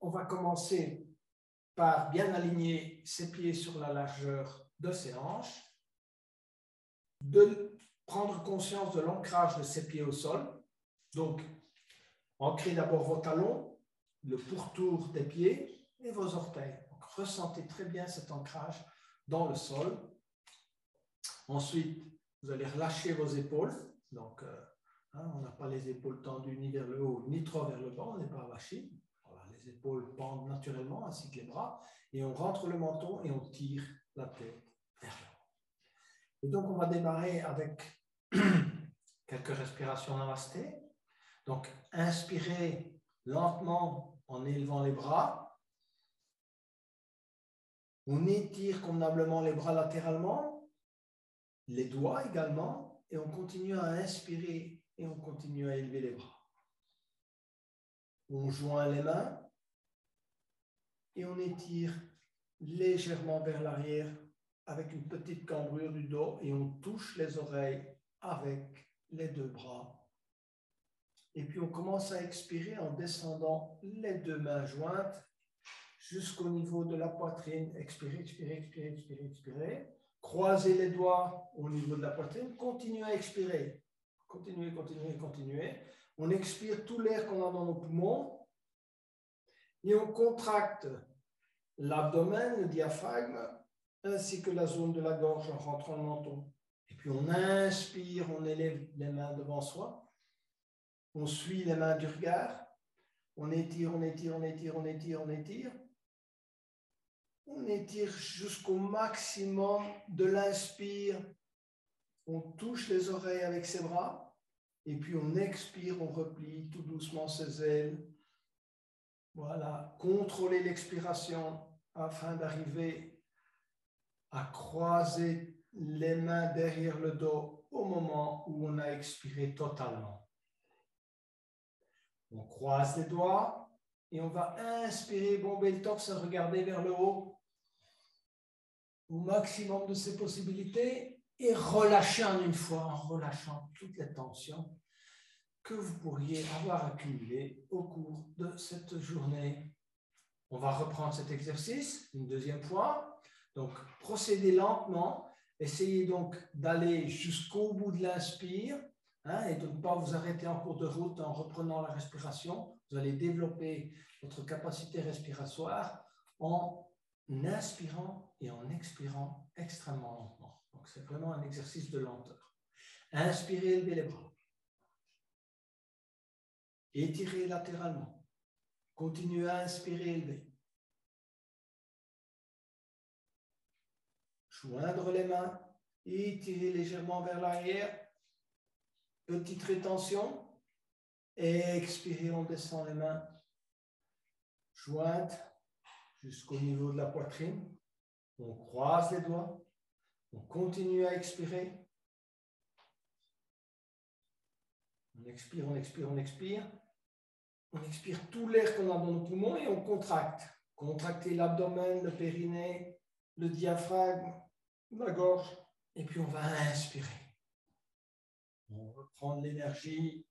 on va commencer par bien aligner ses pieds sur la largeur de ses hanches, de prendre conscience de l'ancrage de ses pieds au sol. Donc, ancrez d'abord vos talons, le pourtour des pieds et vos orteils. Donc, ressentez très bien cet ancrage dans le sol. Ensuite, vous allez relâcher vos épaules. Donc, on n'a pas les épaules tendues ni vers le haut, ni trop vers le bas, on n'est pas avachi. Voilà, les épaules pendent naturellement, ainsi que les bras. Et on rentre le menton et on tire la tête vers le haut. Et donc, on va démarrer avec quelques respirations namasté. Donc, inspirez lentement en élevant les bras. On étire convenablement les bras latéralement, les doigts également, et on continue à inspirer et on continue à élever les bras. On joint les mains et on étire légèrement vers l'arrière avec une petite cambrure du dos et on touche les oreilles avec les deux bras. Et puis on commence à expirer en descendant les deux mains jointes jusqu'au niveau de la poitrine. Expirez, expirez, expirez, expirez, expirez. Croisez les doigts au niveau de la poitrine. Continuez à expirer. Continuez, continuez, continuez. On expire tout l'air qu'on a dans nos poumons. Et on contracte l'abdomen, le diaphragme, ainsi que la zone de la gorge en rentrant le menton. Et puis on inspire, on élève les mains devant soi. On suit les mains du regard. On étire, on étire, on étire, on étire, on étire. On étire jusqu'au maximum de l'inspire. On touche les oreilles avec ses bras. Et puis on expire, on replie tout doucement ses ailes. Voilà, contrôlez l'expiration afin d'arriver à croiser les mains derrière le dos au moment où on a expiré totalement. On croise les doigts et on va inspirer, bomber le torse, regarder vers le haut au maximum de ses possibilités et relâcher en une fois, en relâchant toutes les tensions que vous pourriez avoir accumulées au cours de cette journée. On va reprendre cet exercice une deuxième fois. Donc, procédez lentement. Essayez donc d'aller jusqu'au bout de l'inspire et de ne pas vous arrêter en cours de route en reprenant la respiration. Vous allez développer votre capacité respiratoire en inspirant et en expirant extrêmement lentement. Donc, c'est vraiment un exercice de lenteur. Inspirez, élevez les bras. Étirez latéralement. Continuez à inspirer, élever. Joindre les mains, étirer légèrement vers l'arrière. Petite rétention. Expirez, on descend les mains. Jointe jusqu'au niveau de la poitrine. On croise les doigts. On continue à expirer. On expire, on expire, on expire. On expire tout l'air qu'on a dans nos poumons et on contracte. Contractez l'abdomen, le périnée, le diaphragme, la gorge. Et puis on va inspirer. On reprend de l'énergie.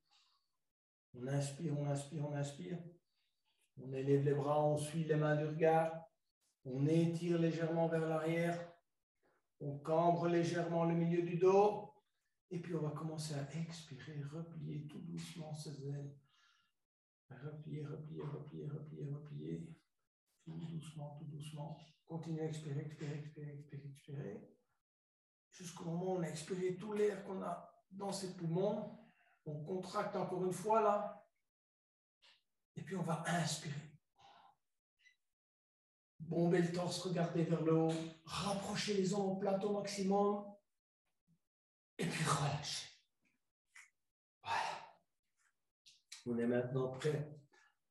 On inspire, on inspire, on inspire. On élève les bras, on suit les mains du regard. On étire légèrement vers l'arrière. On cambre légèrement le milieu du dos. Et puis on va commencer à expirer, replier tout doucement ses ailes. Replier, replier, replier, replier, replier. Tout doucement, tout doucement. Continuez à expirer, expirer, expirer, expirer, expirer. Jusqu'au moment où on a expiré tout l'air qu'on a dans ses poumons. On contracte encore une fois là. Et puis on va inspirer. Bombez le torse, regardez vers le haut. Rapprochez les omoplates au maximum. Et puis relâchez. Voilà. On est maintenant prêt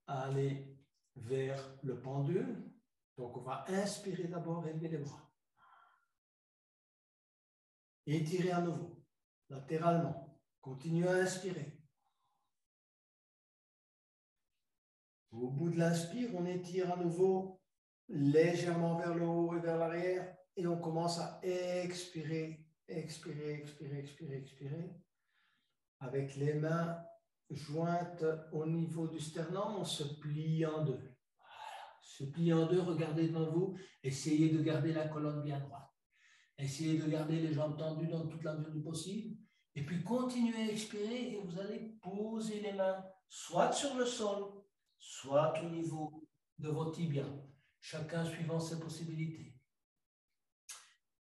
à aller vers le pendule. Donc, on va inspirer d'abord, élever les bras. Étirez à nouveau, latéralement. Continuez à inspirer. Au bout de l'inspire, on étire à nouveau légèrement vers le haut et vers l'arrière. Et on commence à expirer, expirer, expirer, expirer, expirer. Avec les mains jointes au niveau du sternum, on se plie en deux. Se plier en deux, regardez devant vous, essayez de garder la colonne bien droite. Essayez de garder les jambes tendues dans toute la mesure du possible. Et puis continuez à expirer et vous allez poser les mains soit sur le sol, soit au niveau de vos tibias, chacun suivant ses possibilités.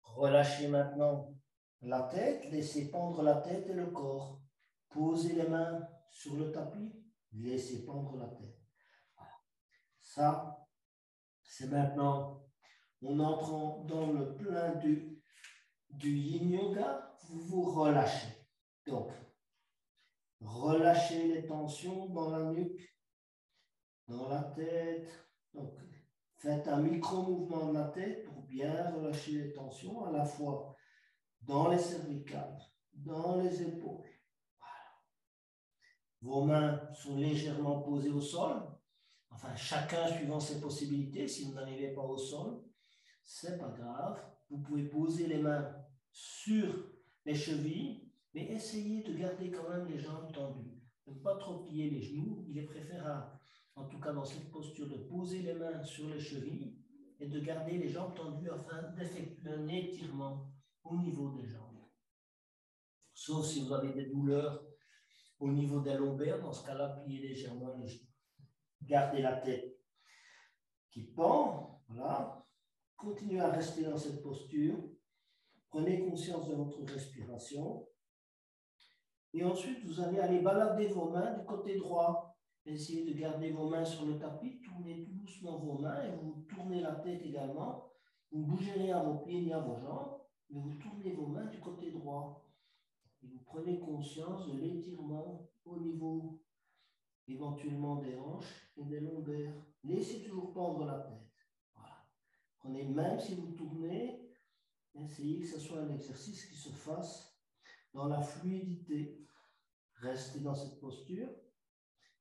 Relâchez maintenant la tête, laissez pendre la tête et le corps. Posez les mains sur le tapis, laissez pendre la tête. Voilà. Ça, c'est maintenant, on entre dans le plein du yin yoga, vous vous relâchez. Donc, relâchez les tensions dans la nuque, dans la tête. Donc, faites un micro-mouvement de la tête pour bien relâcher les tensions, à la fois dans les cervicales, dans les épaules. Voilà. Vos mains sont légèrement posées au sol. Enfin, chacun suivant ses possibilités. Si vous n'arrivez pas au sol, c'est pas grave. Vous pouvez poser les mains sur les chevilles, mais essayez de garder quand même les jambes tendues. Ne pas trop plier les genoux. Il est préférable, en tout cas dans cette posture, de poser les mains sur les chevilles et de garder les jambes tendues afin d'effectuer un étirement au niveau des jambes. Sauf si vous avez des douleurs au niveau des lombaires, dans ce cas-là, pliez légèrement les genoux. Gardez la tête qui pend, voilà. Continuez à rester dans cette posture. Prenez conscience de votre respiration. Et ensuite, vous allez aller balader vos mains du côté droit. Essayez de garder vos mains sur le tapis. Tournez tout doucement vos mains et vous tournez la tête également. Vous ne bougez rien à vos pieds ni à vos jambes, mais vous tournez vos mains du côté droit. Et vous prenez conscience de l'étirement au niveau éventuellement des hanches et des lombaires. Laissez toujours pendre la tête. Voilà. Prenez, même si vous tournez, essayez que ce soit un exercice qui se fasse dans la fluidité. Restez dans cette posture.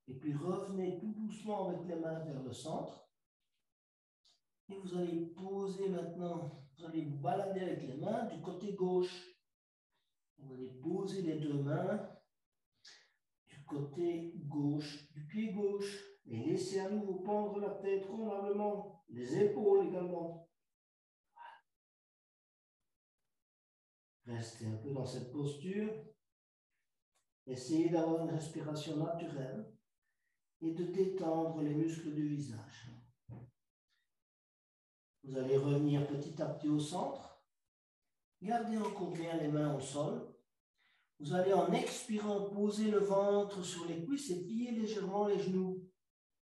Et puis revenez tout doucement avec les mains vers le centre. Et vous allez poser maintenant, vous allez vous balader avec les mains du côté gauche. Vous allez poser les deux mains du côté gauche, du pied gauche. Et laissez à nouveau pendre la tête convenablement, les épaules également. Restez un peu dans cette posture. Essayez d'avoir une respiration naturelle et de détendre les muscles du visage. Vous allez revenir petit à petit au centre. Gardez encore bien les mains au sol. Vous allez en expirant poser le ventre sur les cuisses et plier légèrement les genoux.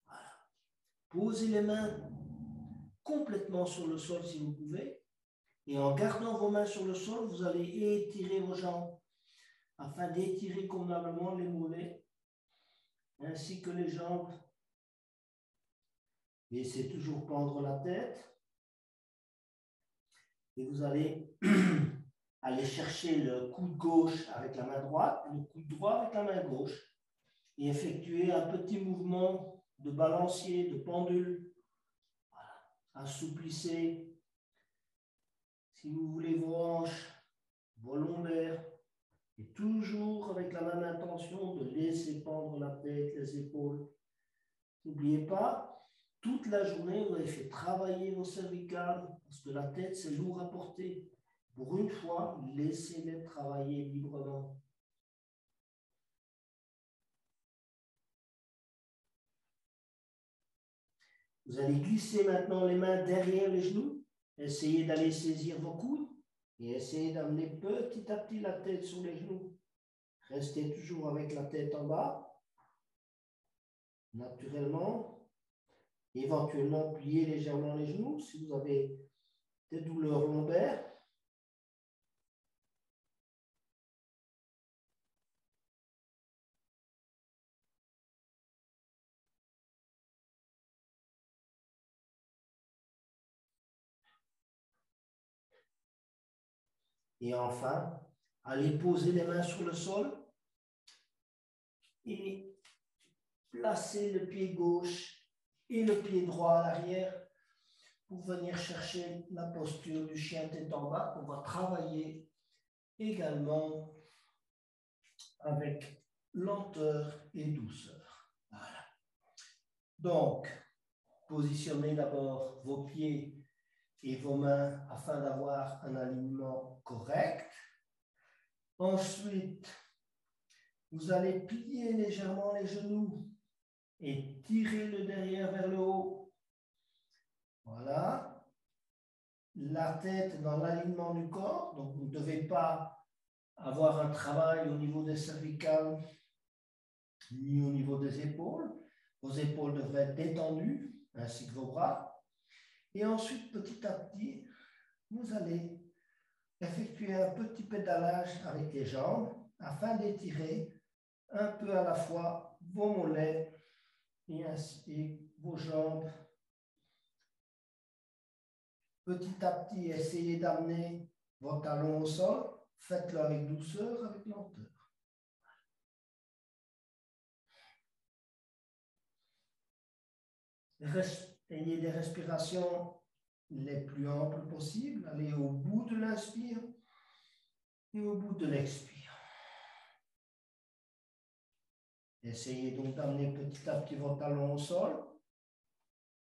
Voilà. Posez les mains complètement sur le sol si vous pouvez. Et en gardant vos mains sur le sol, vous allez étirer vos jambes afin d'étirer convenablement les mollets ainsi que les jambes. Laissez toujours pendre la tête. Et vous allez aller chercher le coude gauche avec la main droite, le coude droit avec la main gauche et effectuer un petit mouvement de balancier, de pendule. Voilà. Assouplissez, si vous voulez, vos hanches, vos lombaires et toujours avec la même intention de laisser pendre la tête, les épaules. N'oubliez pas, toute la journée, vous avez fait travailler vos cervicales parce que la tête, c'est lourd à porter. Pour une fois, laissez-les travailler librement. Vous allez glisser maintenant les mains derrière les genoux. Essayez d'aller saisir vos coudes et essayez d'amener petit à petit la tête sur les genoux. Restez toujours avec la tête en bas. Naturellement. Éventuellement, pliez légèrement les genoux si vous avez des douleurs lombaires. Et enfin, allez poser les mains sur le sol et placez le pied gauche et le pied droit à l'arrière pour venir chercher la posture du chien tête en bas qu'on va travailler également avec lenteur et douceur. Voilà. Donc, positionnez d'abord vos pieds et vos mains afin d'avoir un alignement correct. Ensuite, vous allez plier légèrement les genoux et tirer le derrière vers le haut. Voilà. La tête dans l'alignement du corps, donc vous ne devez pas avoir un travail au niveau des cervicales ni au niveau des épaules. Vos épaules devraient être détendues, ainsi que vos bras. Et ensuite, petit à petit, vous allez effectuer un petit pédalage avec les jambes afin d'étirer un peu à la fois vos mollets et vos jambes. Petit à petit, essayez d'amener vos talons au sol. Faites-le avec douceur, avec lenteur. Ayez des respirations les plus amples possibles. Allez au bout de l'inspire et au bout de l'expire. Essayez donc d'amener petit à petit vos talons au sol.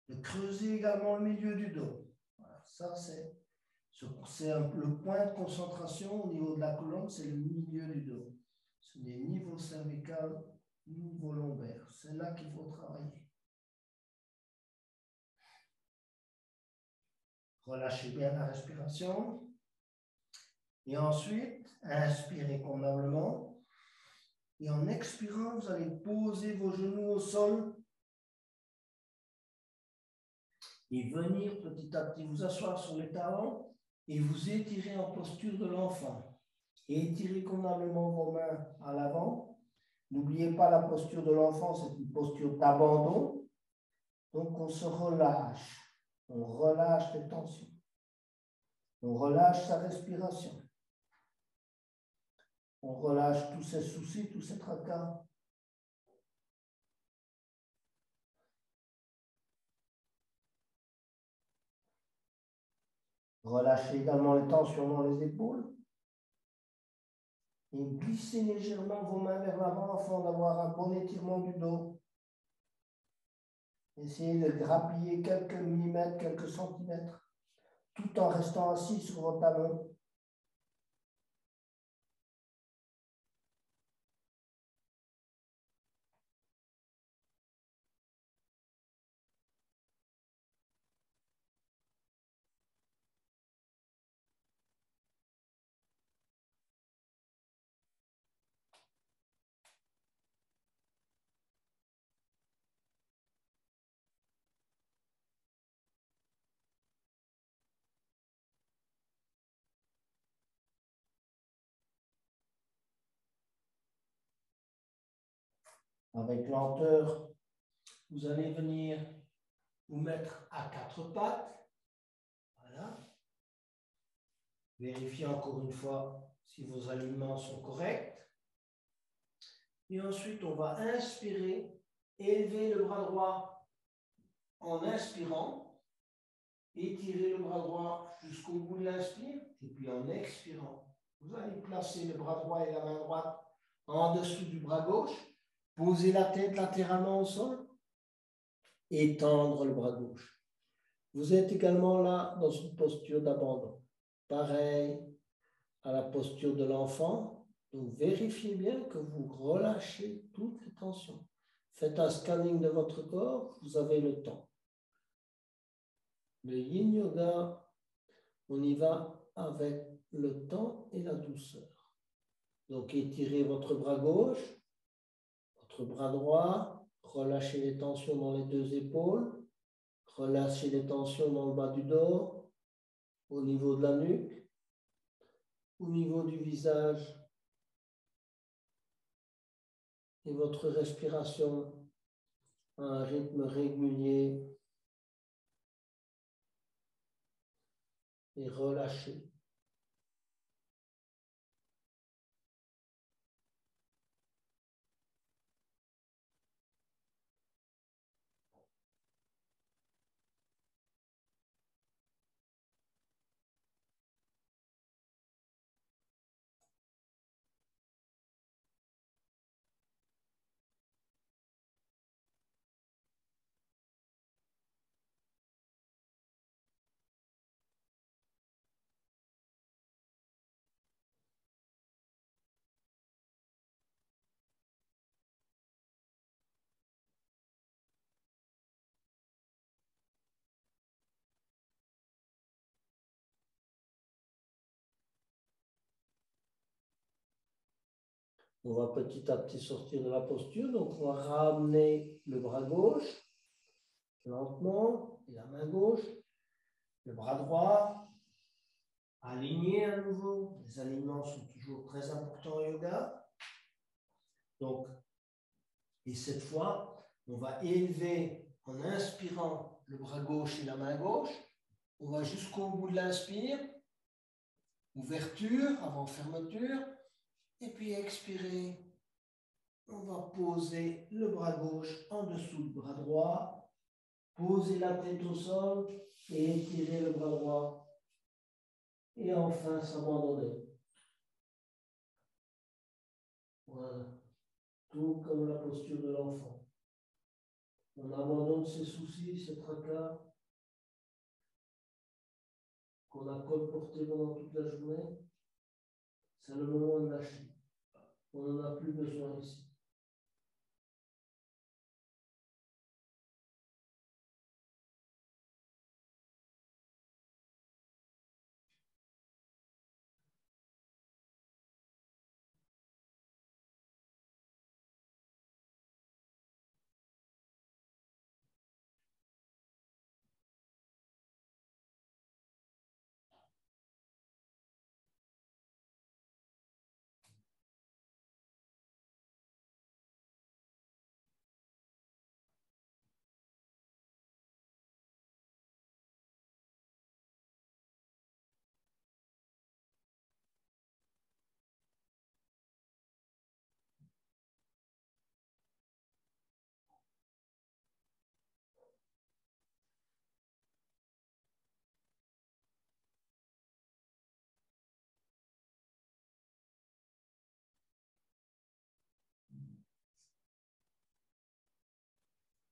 De creuser également le milieu du dos. Voilà, ça, c'est le point de concentration au niveau de la colonne, c'est le milieu du dos. Ce n'est ni vos cervicales, ni vos lombaires. C'est là qu'il faut travailler. Relâchez bien la respiration. Et ensuite, inspirez convenablement. Et en expirant, vous allez poser vos genoux au sol et venir petit à petit vous asseoir sur les talons et vous étirer en posture de l'enfant. Étirez convenablement vos mains à l'avant. N'oubliez pas la posture de l'enfant, c'est une posture d'abandon. Donc on se relâche. On relâche les tensions. On relâche sa respiration. On relâche tous ses soucis, tous ses tracas. Relâchez également les tensions dans les épaules. Et glissez légèrement vos mains vers l'avant afin d'avoir un bon étirement du dos. Essayez de grappiller quelques millimètres, quelques centimètres, tout en restant assis sur vos talons. Avec lenteur, vous allez venir vous mettre à quatre pattes. Voilà. Vérifiez encore une fois si vos alignements sont corrects. Et ensuite, on va inspirer, élever le bras droit en inspirant, étirer le bras droit jusqu'au bout de l'inspire, et puis en expirant, vous allez placer le bras droit et la main droite en dessous du bras gauche, poser la tête latéralement au sol, étendre le bras gauche. Vous êtes également là dans une posture d'abandon. Pareil à la posture de l'enfant. Donc, vérifiez bien que vous relâchez toutes les tensions. Faites un scanning de votre corps, vous avez le temps. Le yin yoga, on y va avec le temps et la douceur. Donc, étirez votre bras gauche, votre bras droit, relâchez les tensions dans les deux épaules, relâchez les tensions dans le bas du dos, au niveau de la nuque, au niveau du visage et votre respiration à un rythme régulier et relâchez. On va petit à petit sortir de la posture. Donc, on va ramener le bras gauche, lentement, et la main gauche. Le bras droit, aligné à nouveau. Les alignements sont toujours très importants au yoga. Donc, et cette fois, on va élever en inspirant le bras gauche et la main gauche. On va jusqu'au bout de l'inspire. Ouverture avant fermeture. Et puis expirer. On va poser le bras gauche en dessous du bras droit. Poser la tête au sol et étirer le bras droit. Et enfin s'abandonner. Voilà. Tout comme la posture de l'enfant. On abandonne ses soucis, ses tracas qu'on a colportés pendant toute la journée. C'est le moment de lâcher. On n'en a plus besoin ici.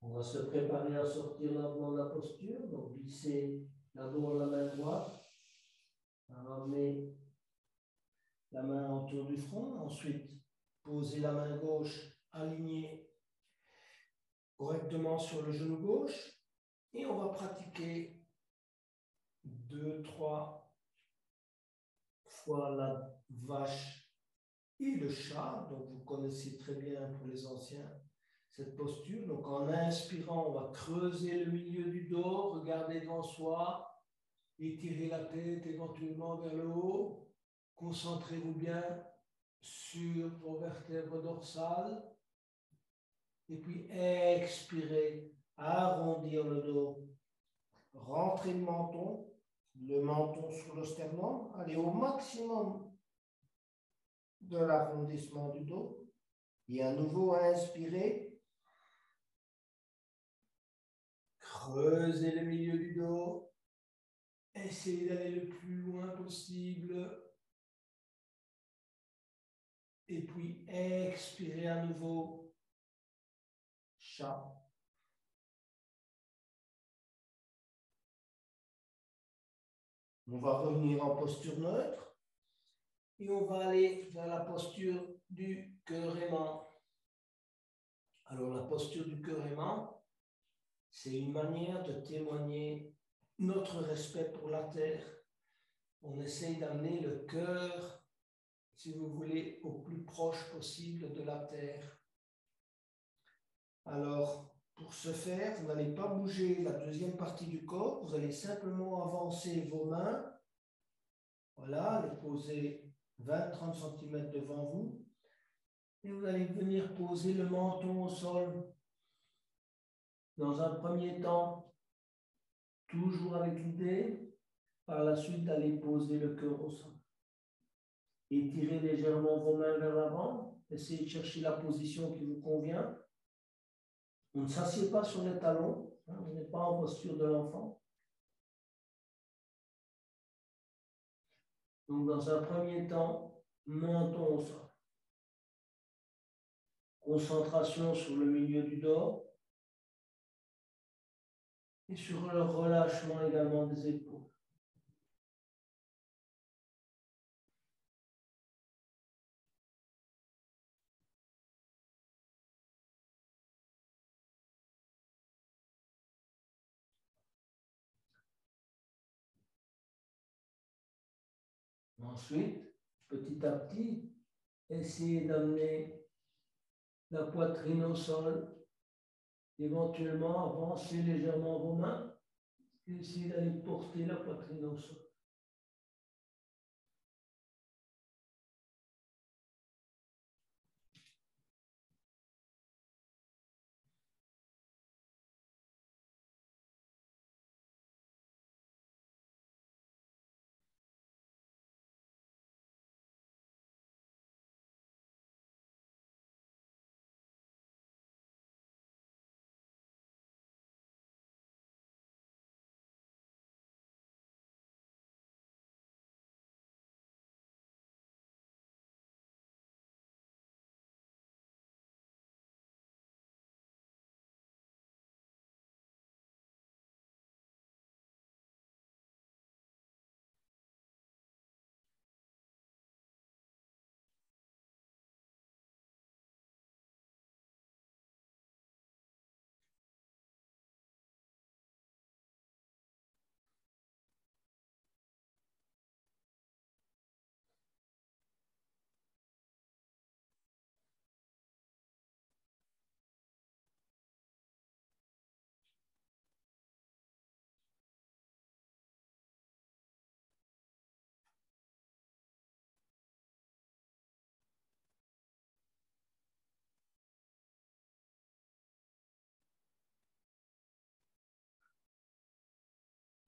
On va se préparer à sortir lentement de la posture. Donc, glisser d'abord la main droite, ramener la main autour du front. Ensuite, poser la main gauche alignée correctement sur le genou gauche. Et on va pratiquer 2-3 fois la vache et le chat. Donc, vous connaissez très bien pour les anciens cette posture. Donc, en inspirant, on va creuser le milieu du dos, regarder devant soi, étirer la tête éventuellement vers le haut. Concentrez-vous bien sur vos vertèbres dorsales. Et puis, expirez, arrondir le dos. Rentrez le menton sur le sternum. Allez au maximum de l'arrondissement du dos. Et à nouveau, inspirez. Creusez le milieu du dos. Essayez d'aller le plus loin possible. Et puis, expirez à nouveau. Chat. On va revenir en posture neutre. Et on va aller vers la posture du cœur aimant. Alors, la posture du cœur aimant, c'est une manière de témoigner notre respect pour la terre. On essaye d'amener le cœur, si vous voulez, au plus proche possible de la terre. Alors, pour ce faire, vous n'allez pas bouger la deuxième partie du corps, vous allez simplement avancer vos mains, voilà, les poser 20-30 cm devant vous, et vous allez venir poser le menton au sol. Dans un premier temps, toujours avec l'idée, par la suite, d'aller poser le cœur au sol. Étirez légèrement vos mains vers l'avant, essayez de chercher la position qui vous convient. On ne s'assied pas sur les talons, hein, on n'est pas en posture de l'enfant. Donc, dans un premier temps, menton au sol. Concentration sur le milieu du dos et sur le relâchement également des épaules. Ensuite, petit à petit, essayez d'amener la poitrine au sol. Éventuellement, avancez légèrement vos mains et essayez d'aller porter la poitrine au sol.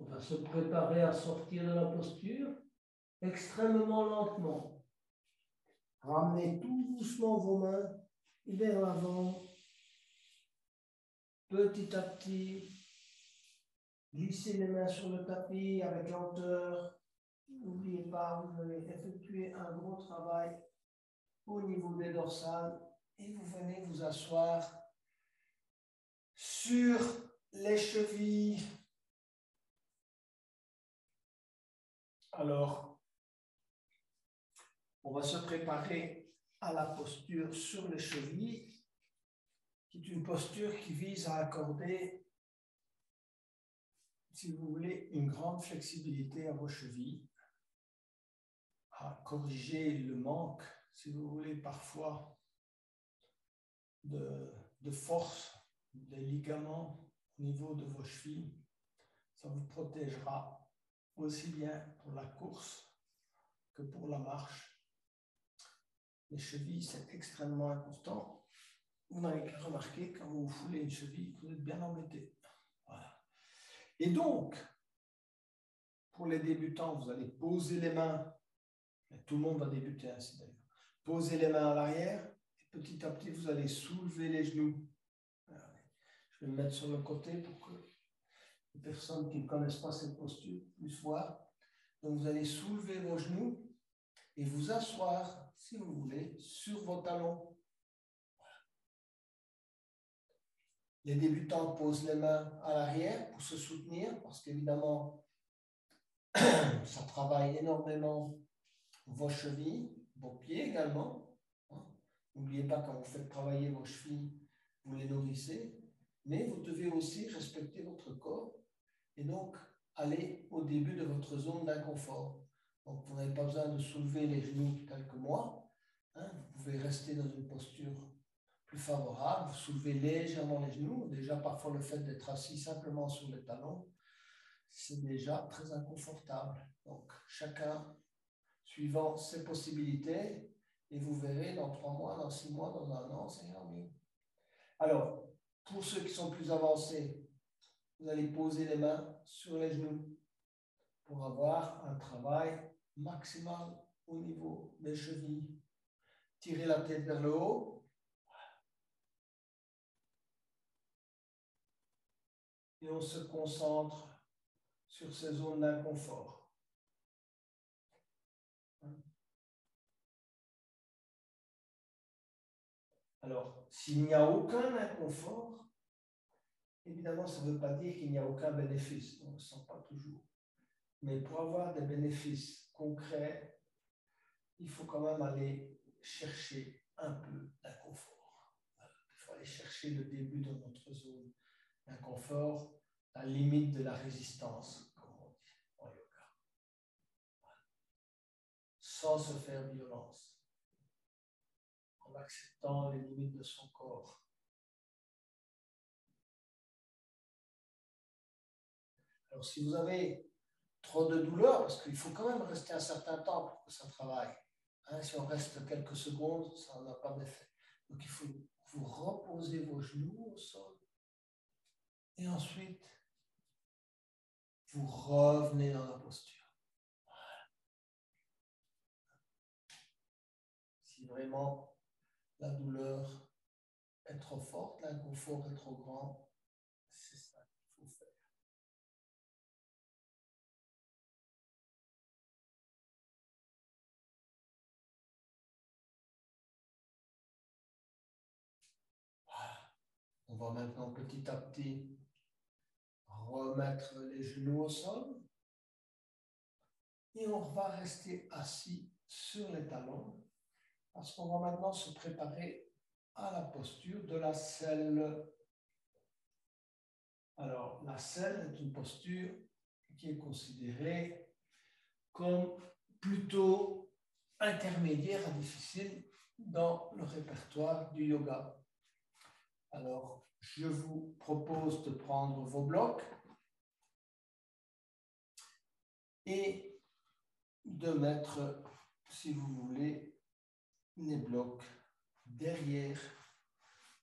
On va se préparer à sortir de la posture extrêmement lentement. Ramenez tout doucement vos mains vers l'avant. Petit à petit, glissez les mains sur le tapis avec lenteur. N'oubliez pas, vous allez effectuer un gros travail au niveau des dorsales et vous venez vous asseoir sur les chevilles. Alors, on va se préparer à la posture sur les chevilles, qui est une posture qui vise à accorder, si vous voulez, une grande flexibilité à vos chevilles, à corriger le manque, si vous voulez, parfois de force des ligaments au niveau de vos chevilles. Ça vous protégera aussi bien pour la course que pour la marche. Les chevilles, c'est extrêmement important. Vous n'avez qu'à remarquer quand vous foulez une cheville, vous êtes bien embêté. Voilà. Et donc, pour les débutants, vous allez poser les mains. Tout le monde va débuter ainsi d'ailleurs. Posez les mains à l'arrière et petit à petit, vous allez soulever les genoux. Je vais me mettre sur le côté pour que les personnes qui ne connaissent pas cette posture puissent voir. Donc, vous allez soulever vos genoux et vous asseoir, si vous voulez, sur vos talons. Les débutants posent les mains à l'arrière pour se soutenir, parce qu'évidemment, ça travaille énormément vos chevilles, vos pieds également. N'oubliez pas, quand vous faites travailler vos chevilles, vous les nourrissez, mais vous devez aussi respecter votre corps et donc aller au début de votre zone d'inconfort. Donc, vous n'avez pas besoin de soulever les genoux tels que moi. Vous pouvez rester dans une posture plus favorable, vous soulevez légèrement les genoux. Déjà, parfois, le fait d'être assis simplement sur les talons, c'est déjà très inconfortable. Donc, chacun suivant ses possibilités, et vous verrez dans 3 mois, dans 6 mois, dans 1 an, ça ira mieux. Alors, pour ceux qui sont plus avancés, vous allez poser les mains sur les genoux pour avoir un travail maximal au niveau des chevilles. Tirez la tête vers le haut. Et on se concentre sur ces zones d'inconfort. Alors, s'il n'y a aucun inconfort, évidemment, ça ne veut pas dire qu'il n'y a aucun bénéfice. On ne le sent pas toujours. Mais pour avoir des bénéfices concrets, il faut quand même aller chercher un peu d'inconfort. Il faut aller chercher le début de notre zone d'inconfort, la limite de la résistance, comme on dit en yoga. Sans se faire violence. acceptant les limites de son corps. Alors, si vous avez trop de douleur, parce qu'il faut quand même rester un certain temps pour que ça travaille. Hein, si on reste quelques secondes, ça n'a pas d'effet. Donc, il faut vous reposer vos genoux au sol. Et ensuite, vous revenez dans la posture. Si vraiment la douleur est trop forte, l'inconfort est trop grand, c'est ça qu'il faut faire. Voilà. On va maintenant petit à petit remettre les genoux au sol. Et on va rester assis sur les talons parce qu'on va maintenant se préparer à la posture de la selle. Alors, la selle est une posture qui est considérée comme plutôt intermédiaire à difficile dans le répertoire du yoga. Alors, je vous propose de prendre vos blocs et de mettre, si vous voulez, les blocs derrière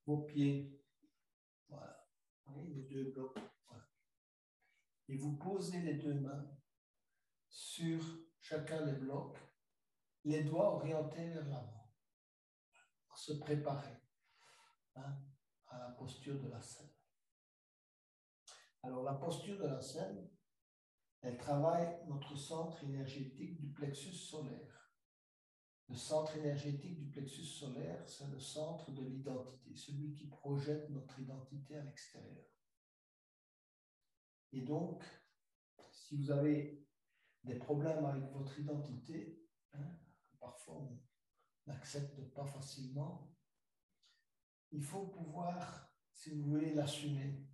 vos pieds. Voilà. Les deux blocs. Voilà. Et vous posez les deux mains sur chacun des blocs, les doigts orientés vers l'avant, pour se préparer à la posture de la selle. Alors, la posture de la selle, elle travaille notre centre énergétique du plexus solaire. Le centre énergétique du plexus solaire, c'est le centre de l'identité, celui qui projette notre identité à l'extérieur. Et donc, si vous avez des problèmes avec votre identité, parfois on n'accepte pas facilement, il faut pouvoir, si vous voulez, l'assumer.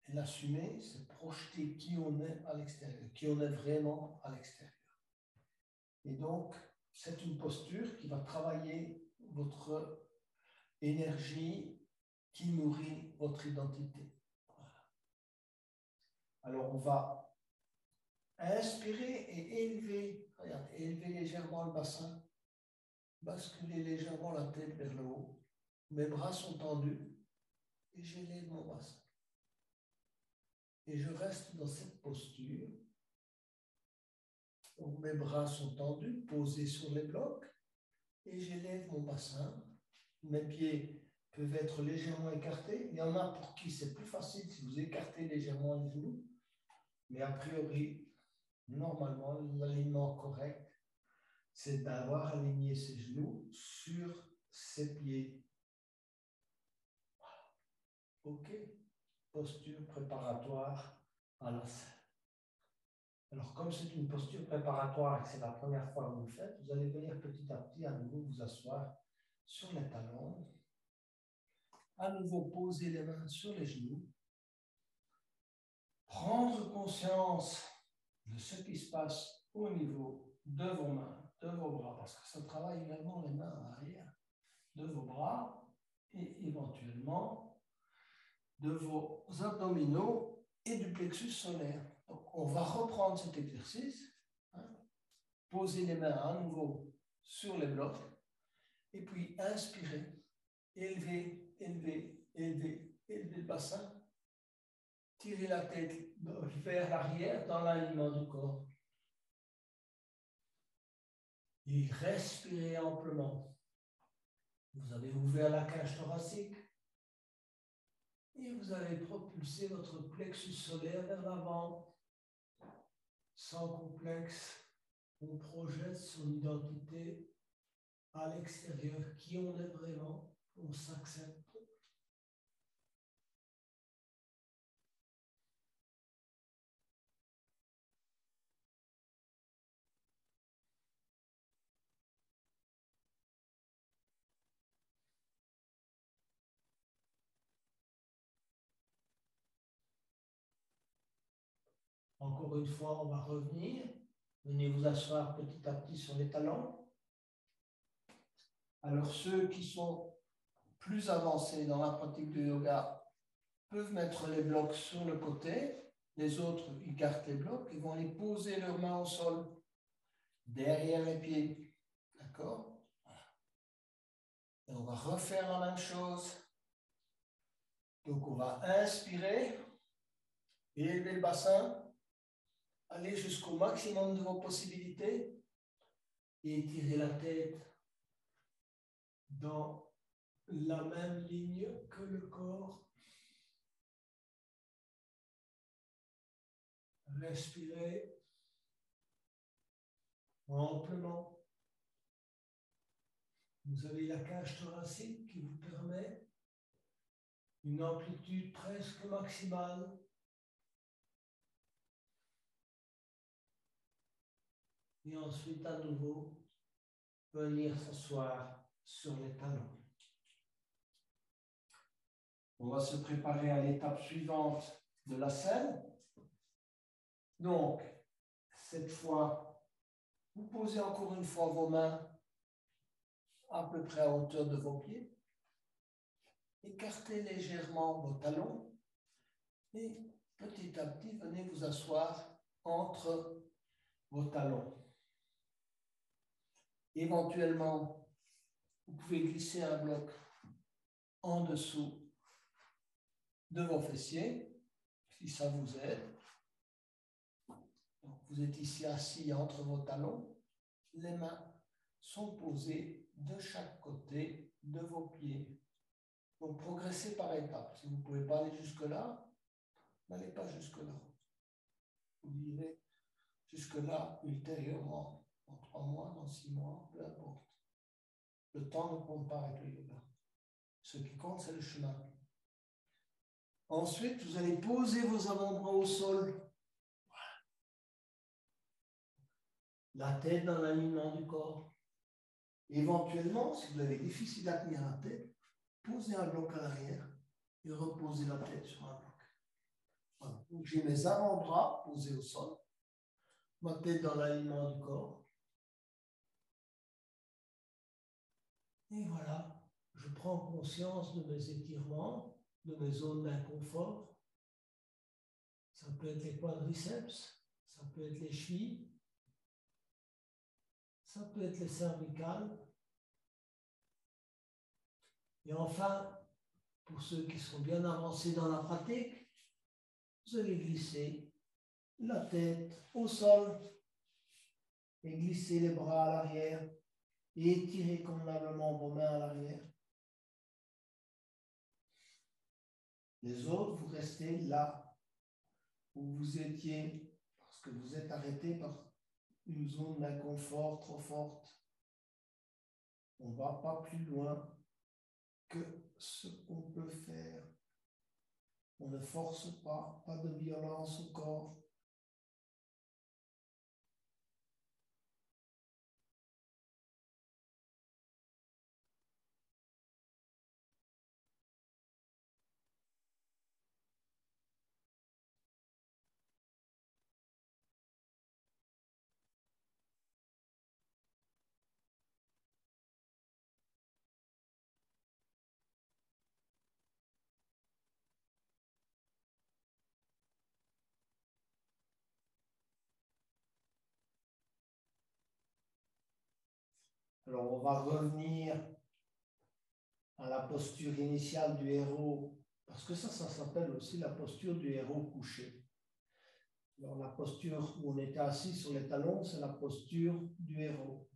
Et l'assumer, c'est projeter qui on est à l'extérieur, qui on est vraiment à l'extérieur. Et donc, c'est une posture qui va travailler votre énergie qui nourrit votre identité. Voilà. Alors, on va inspirer et élever, regardez, élever légèrement le bassin, basculer légèrement la tête vers le haut. Mes bras sont tendus et j'élève mon bassin. Et je reste dans cette posture. Donc, mes bras sont tendus, posés sur les blocs et j'élève mon bassin. Mes pieds peuvent être légèrement écartés. Il y en a pour qui c'est plus facile si vous écartez légèrement les genoux. Mais a priori, normalement, l'alignement correct, c'est d'avoir aligné ses genoux sur ses pieds. Voilà. OK. Posture préparatoire à la selle. Alors, comme c'est une posture préparatoire et que c'est la première fois que vous le faites, vous allez venir petit à petit à nouveau vous asseoir sur les talons. À nouveau, poser les mains sur les genoux. Prendre conscience de ce qui se passe au niveau de vos mains, de vos bras, parce que ça travaille également les mains à l'arrière, de vos bras et éventuellement de vos abdominaux et du plexus solaire. Donc, on va reprendre cet exercice, poser les mains à nouveau sur les blocs et puis inspirer, élever, élever, élever, élever le bassin. Tirez la tête vers l'arrière dans l'alignement du corps. Et respirez amplement. Vous avez ouvert la cage thoracique. Et vous avez propulsé votre plexus solaire vers l'avant. Sans complexe, on projette son identité à l'extérieur. Qui on est vraiment, on s'accepte. Encore une fois, on va revenir. Venez vous asseoir petit à petit sur les talons. Alors, ceux qui sont plus avancés dans la pratique du yoga peuvent mettre les blocs sur le côté. Les autres, ils gardent les blocs et vont aller poser leurs mains au sol, derrière les pieds. D'accord? Et on va refaire la même chose. Donc, on va inspirer, élever le bassin, aller jusqu'au maximum de vos possibilités et étirer la tête dans la même ligne que le corps. Respirez amplement. Vous avez la cage thoracique qui vous permet une amplitude presque maximale. Et ensuite, à nouveau, venir s'asseoir sur les talons. On va se préparer à l'étape suivante de la scène. Donc, cette fois, vous posez encore une fois vos mains à peu près à hauteur de vos pieds. Écartez légèrement vos talons et petit à petit, venez vous asseoir entre vos talons. Éventuellement, vous pouvez glisser un bloc en dessous de vos fessiers, si ça vous aide. Donc, vous êtes ici assis entre vos talons. Les mains sont posées de chaque côté de vos pieds. Donc, progressez par étapes. Si vous ne pouvez pas aller jusque-là, n'allez pas jusque-là. Vous irez jusque-là ultérieurement, dans 3 mois, dans 6 mois, peu importe. Le temps ne compte pas avec le yoga. Ce qui compte, c'est le chemin. Ensuite, vous allez poser vos avant-bras au sol. La tête dans l'alignement du corps. Éventuellement, si vous avez difficile à tenir la tête, posez un bloc à l'arrière et reposez la tête sur un bloc. Voilà. Donc, j'ai mes avant-bras posés au sol, ma tête dans l'alignement du corps. Et voilà, je prends conscience de mes étirements, de mes zones d'inconfort. Ça peut être les quadriceps, ça peut être les chevilles, ça peut être les cervicales. Et enfin, pour ceux qui sont bien avancés dans la pratique, vous allez glisser la tête au sol et glisser les bras à l'arrière et étirer convenablement vos mains à l'arrière. Les autres, vous restez là où vous étiez parce que vous êtes arrêté par une zone d'inconfort trop forte. On ne va pas plus loin que ce qu'on peut faire. On ne force pas, pas de violence au corps. Alors, on va revenir à la posture initiale du héros, parce que ça s'appelle aussi la posture du héros couché. Alors, la posture où on était assis sur les talons, c'est la posture du héros.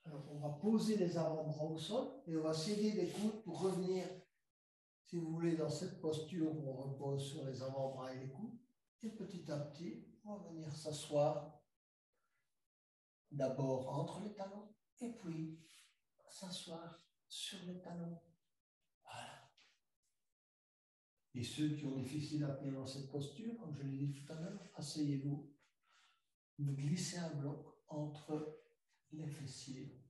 Alors, on va poser les avant-bras au sol et on va serrer les coudes pour revenir, si vous voulez, dans cette posture où on repose sur les avant-bras et les coudes. Et petit à petit, on va venir s'asseoir d'abord entre les talons et puis s'asseoir sur les talons. Voilà. Et ceux qui ont difficile à tenir dans cette posture, comme je l'ai dit tout à l'heure, asseyez-vous. Vous glissez un bloc entre les fessiers.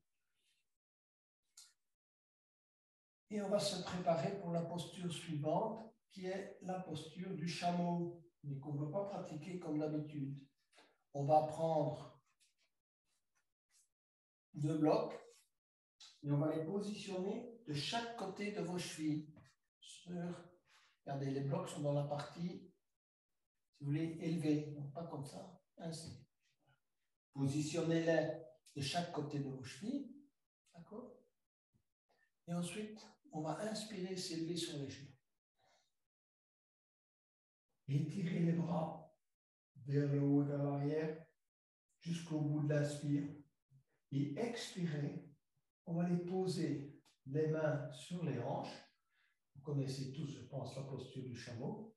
Et on va se préparer pour la posture suivante, qui est la posture du chameau, mais qu'on ne va pas pratiquer comme d'habitude. On va prendre 2 blocs Et on va les positionner de chaque côté de vos chevilles. Regardez, les blocs sont dans la partie, si vous voulez, élevée, donc pas comme ça, ainsi. Positionnez-les de chaque côté de vos chevilles, d'accord? Et ensuite, on va inspirer, s'élever sur les genoux. Étirez les bras vers le haut et vers l'arrière, jusqu'au bout de l'inspire. Et expirez, on va les poser les mains sur les hanches. Vous connaissez tous, je pense, la posture du chameau.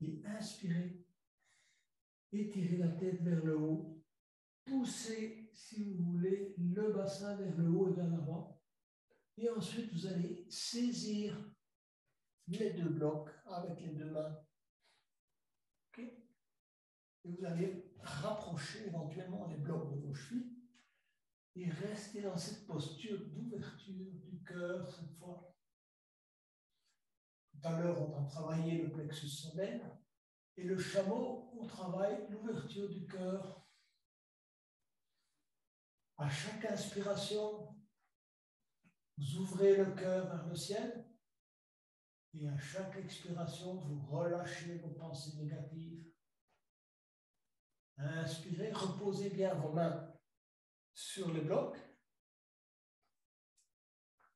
Et inspirez, étirez la tête vers le haut, poussez, si vous voulez, le bassin vers le haut et vers l'avant. Et ensuite, vous allez saisir les deux blocs avec les deux mains. Okay? Et vous allez rapprocher éventuellement les blocs de vos chevilles et rester dans cette posture d'ouverture du cœur cette fois. Tout à l'heure, on a travaillé le plexus solaire et le chameau, on travaille l'ouverture du cœur. À chaque inspiration, vous ouvrez le cœur vers le ciel et à chaque expiration, vous relâchez vos pensées négatives. Inspirez, reposez bien vos mains sur les blocs.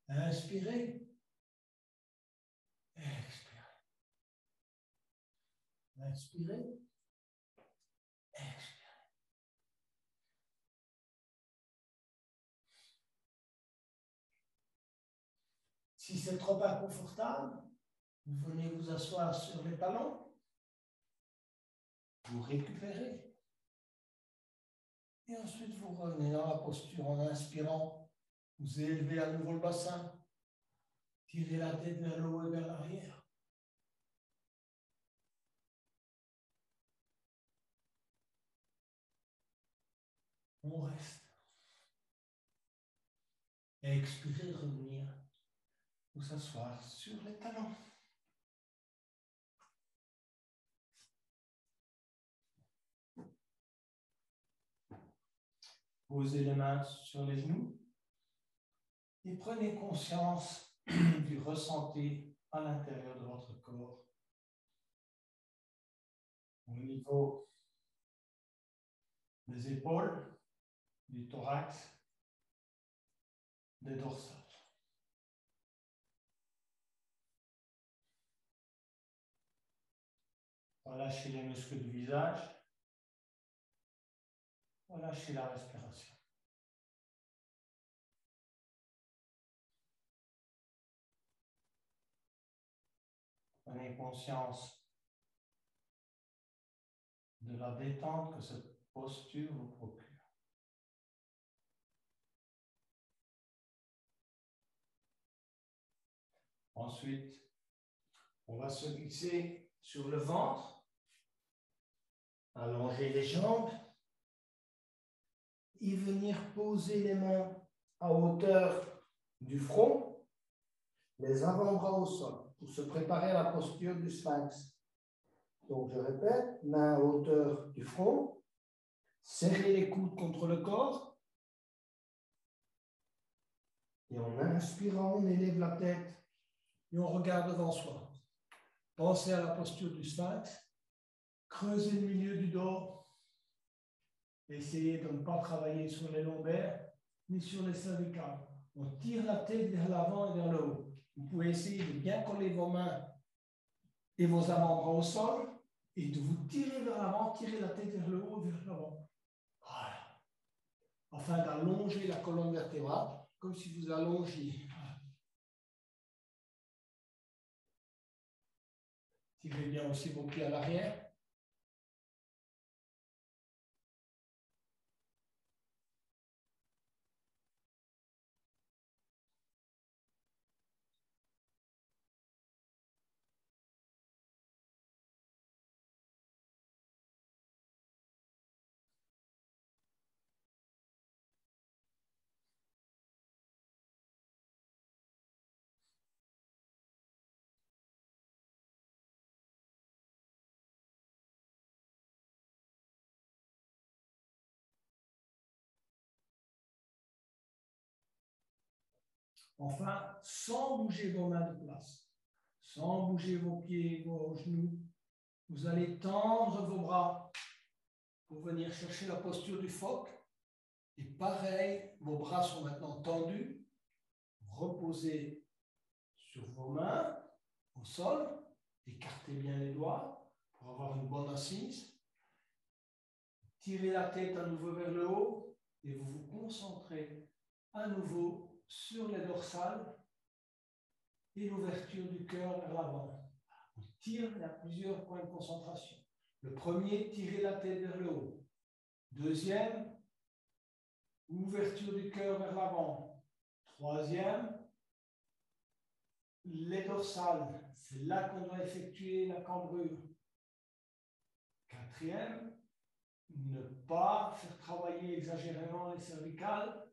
Inspirez, expirez. Inspirez, expirez. Si c'est trop inconfortable, vous venez vous asseoir sur les talons, vous récupérez. Et ensuite, vous revenez dans la posture en inspirant. Vous élevez à nouveau le bassin. Tirez la tête vers le haut et vers l'arrière. On reste. Et expirez, revenir. Vous s'asseoir sur les talons. Posez les mains sur les genoux. Et prenez conscience du ressenti à l'intérieur de votre corps. Au niveau des épaules, du thorax, des dorsales. Relâchez les muscles du visage. Relâchez la respiration. Prenez conscience de la détente que cette posture vous procure. Ensuite, on va se glisser sur le ventre, allonger les jambes et venir poser les mains à hauteur du front, les avant-bras au sol, pour se préparer à la posture du sphinx. Donc, je répète, main à hauteur du front, serrez les coudes contre le corps, et en inspirant, on élève la tête et on regarde devant soi. Pensez à la posture du sphinx, creusez le milieu du dos, essayez de ne pas travailler sur les lombaires ni sur les cervicales. On tire la tête vers l'avant et vers le haut. Vous pouvez essayer de bien coller vos mains et vos avant-bras au sol et de vous tirer vers l'avant, tirer la tête vers le haut et vers l'avant. Voilà. Afin d'allonger la colonne vertébrale, comme si vous allongiez. Tirez bien aussi vos pieds à l'arrière. Enfin, sans bouger vos mains de place, sans bouger vos pieds, vos genoux, vous allez tendre vos bras pour venir chercher la posture du phoque. Et pareil, vos bras sont maintenant tendus. Reposez sur vos mains au sol. Écartez bien les doigts pour avoir une bonne assise. Tirez la tête à nouveau vers le haut et vous vous concentrez à nouveau sur les dorsales et l'ouverture du cœur vers l'avant. On tire, il y a plusieurs points de concentration. Le premier, tirez la tête vers le haut. Deuxième, ouverture du cœur vers l'avant. Troisième, les dorsales. C'est là qu'on doit effectuer la cambrure. Quatrième, ne pas faire travailler exagérément les cervicales,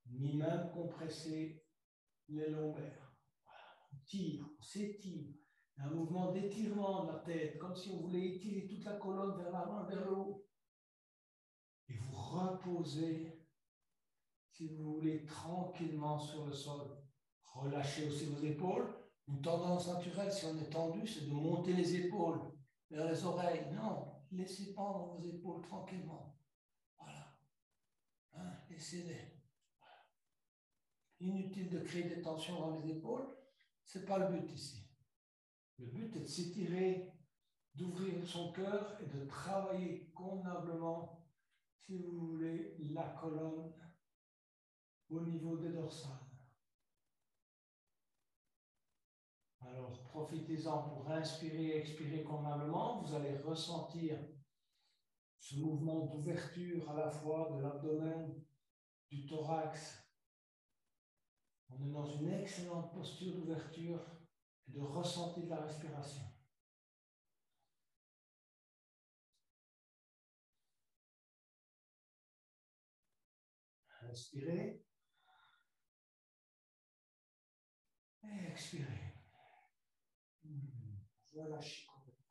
ni même compresser les lombaires. Voilà. On tire, on s'étire. Il y a un mouvement d'étirement de la tête, comme si on voulait étirer toute la colonne vers l'avant, vers le haut. Et vous reposez, si vous voulez, tranquillement sur le sol. Relâchez aussi vos épaules. Une tendance naturelle, si on est tendu, c'est de monter les épaules vers les oreilles. Non, laissez pendre vos épaules tranquillement. Voilà. Hein, laissez-les. Inutile de créer des tensions dans les épaules. Ce n'est pas le but ici. Le but est de s'étirer, d'ouvrir son cœur et de travailler convenablement, si vous voulez, la colonne au niveau des dorsales. Alors, profitez-en pour inspirer et expirer convenablement. Vous allez ressentir ce mouvement d'ouverture à la fois de l'abdomen, du thorax. On est dans une excellente posture d'ouverture et de ressenti de la respiration. Inspirez. Et expirez. Relâchez complètement.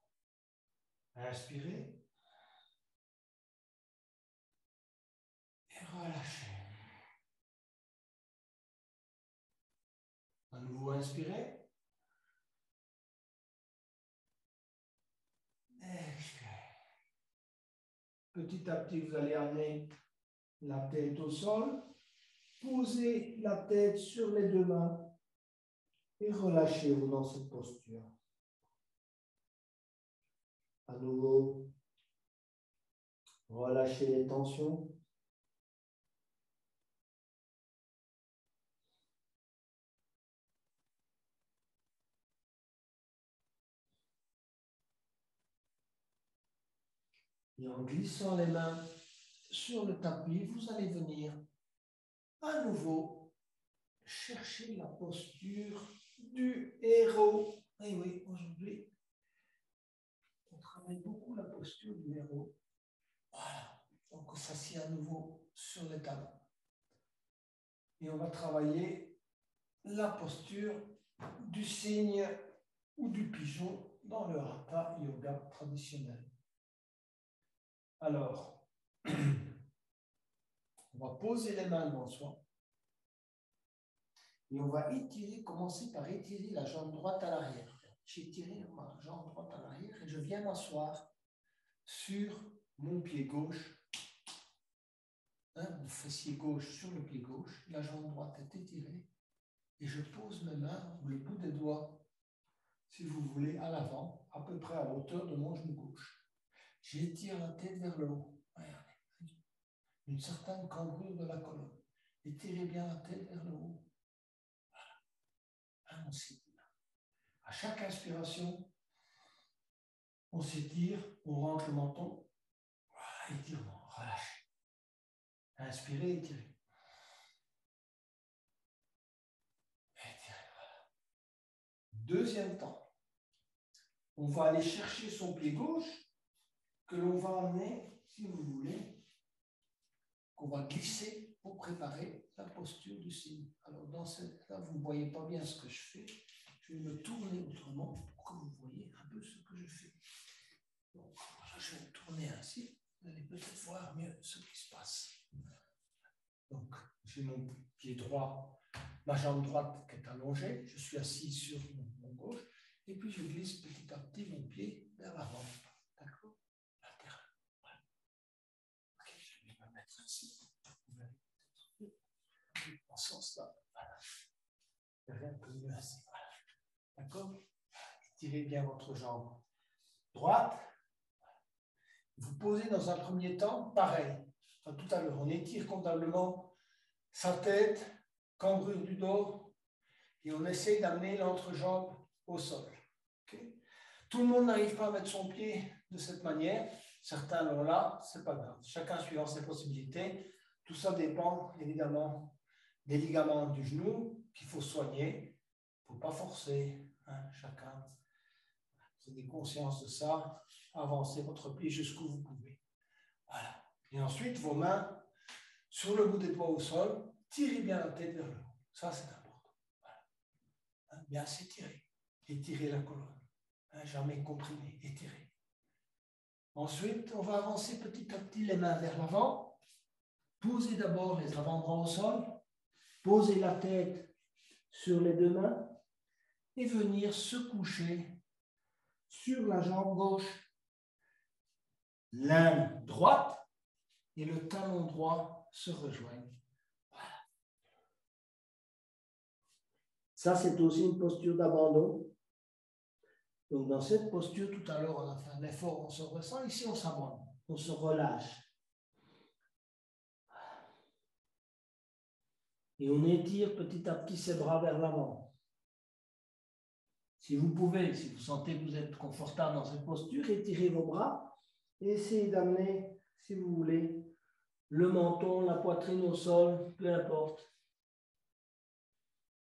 Inspirez. Et relâchez. À nouveau, inspirez. Expirez. Petit à petit, vous allez amener la tête au sol. Posez la tête sur les deux mains et relâchez-vous dans cette posture. À nouveau, relâchez les tensions. Et en glissant les mains sur le tapis, vous allez venir à nouveau chercher la posture du héros. Et oui, aujourd'hui, on travaille beaucoup la posture du héros. Voilà. Donc, on s'assied à nouveau sur les talons. Et on va travailler la posture du cygne ou du pigeon dans le hatha yoga traditionnel. Alors, on va poser les mains devant soi et on va étirer, commencer par étirer la jambe droite à l'arrière. J'étire ma jambe droite à l'arrière et je viens m'asseoir sur mon pied gauche, mon fessier gauche sur le pied gauche, la jambe droite est étirée et je pose mes mains, ou le bout des doigts, si vous voulez, à l'avant, à peu près à hauteur de mon genou gauche. J'étire la tête vers le haut. Regardez. Une certaine cambrure de la colonne. Étirez bien la tête vers le haut. Voilà. On s'étire. À chaque inspiration, on s'étire, on rentre le menton. Voilà, étirement, relâchez. Inspirez, étirez. Étirez, voilà. Deuxième temps. On va aller chercher son pied gauche, que l'on va emmener, si vous voulez, qu'on va glisser pour préparer la posture du cygne. Alors, dans cette-là, vous ne voyez pas bien ce que je fais. Je vais me tourner autrement pour que vous voyez un peu ce que je fais. Donc, je vais me tourner ainsi. Vous allez peut-être voir mieux ce qui se passe. Donc, j'ai mon pied droit ma jambe droite qui est allongée, je suis assis sur mon gauche, et puis je glisse petit à petit mon pied vers l'avant. D'accord? Latéral. Voilà. Ok, je vais me mettre ici. En ce sens-là. Voilà. Je vais un peu mieux assis. Voilà. D'accord? Étirez bien votre jambe droite. Vous posez dans un premier temps, pareil. Enfin, tout à l'heure, on étire convenablement sa tête, cambrure du dos, et on essaye d'amener l'entrejambe au sol. Okay? Tout le monde n'arrive pas à mettre son pied de cette manière. Certains l'ont là, c'est pas grave. Chacun suivant ses possibilités. Tout ça dépend évidemment des ligaments du genou qu'il faut soigner. Il ne faut pas forcer. Hein, chacun, vous avez conscience de ça. Avancez votre pied jusqu'où vous pouvez. Voilà. Et ensuite, vos mains sur le bout des doigts au sol. Tirez bien la tête vers le haut. Ça, c'est important. Voilà. Hein, bien s'étirer. Étirez la colonne. Hein, jamais comprimer. Étirer. Ensuite, on va avancer petit à petit les mains vers l'avant. Posez d'abord les avant-bras au sol. Posez la tête sur les deux mains et venir se coucher sur la jambe gauche. L'inde droite et le talon droit se rejoignent. Voilà. Ça, c'est aussi une posture d'abandon. Donc, dans cette posture, tout à l'heure, on a fait un effort, on se ressent. Ici, on s'abandonne, on se relâche. Et on étire petit à petit ses bras vers l'avant. Si vous pouvez, si vous sentez que vous êtes confortable dans cette posture, étirez vos bras et essayez d'amener, si vous voulez, le menton, la poitrine au sol, peu importe.